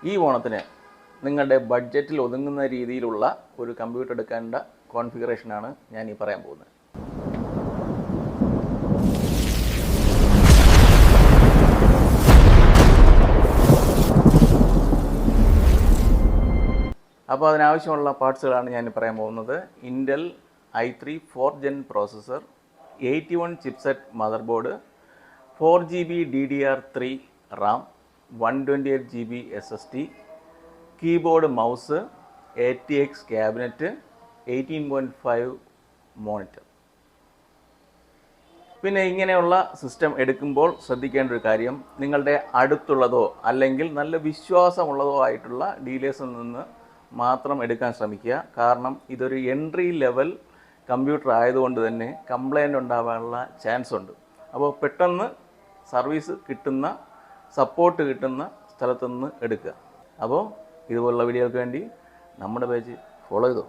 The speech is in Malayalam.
ഈ ഓണത്തിന് നിങ്ങളുടെ ബഡ്ജറ്റിൽ ഒതുങ്ങുന്ന രീതിയിലുള്ള ഒരു കമ്പ്യൂട്ടർ എടുക്കേണ്ട കോൺഫിഗറേഷനാണ് ഞാൻ ഈ പറയാൻ പോകുന്നത്. അപ്പോൾ അതിനാവശ്യമുള്ള പാർട്സുകളാണ് ഞാൻ പറയാൻ പോകുന്നത്. Intel i3 4th Gen processor, 81 chipset mother board, 4GB DDR3 Ram, 128 GB SSD, keyboard, mouse, ATX cabinet, 18.5 monitor. പിന്നെ ഇങ്ങനെയുള്ള സിസ്റ്റം എടുക്കുമ്പോൾ ശ്രദ്ധിക്കേണ്ട ഒരു കാര്യം, നിങ്ങളുടെ അടുത്തുള്ളതോ അല്ലെങ്കിൽ നല്ല വിശ്വാസമുള്ളതോ ആയിട്ടുള്ള ഡീലേഴ്സിൽ നിന്ന് മാത്രം എടുക്കാൻ ശ്രമിക്കുക. കാരണം ഇതൊരു എൻട്രി ലെവൽ കമ്പ്യൂട്ടർ ആയതുകൊണ്ട് തന്നെ കംപ്ലൈൻ്റ് ഉണ്ടാകാനുള്ള ചാൻസ് ഉണ്ട്. അപ്പോൾ പെട്ടെന്ന് സർവീസ് കിട്ടുന്ന, സപ്പോർട്ട് കിട്ടുന്ന സ്ഥലത്തുനിന്ന് എടുക്കുക. അപ്പോൾ ഇതുപോലുള്ള വീഡിയോകൾക്ക് വേണ്ടി നമ്മുടെ പേജ് ഫോളോ ചെയ്തോ.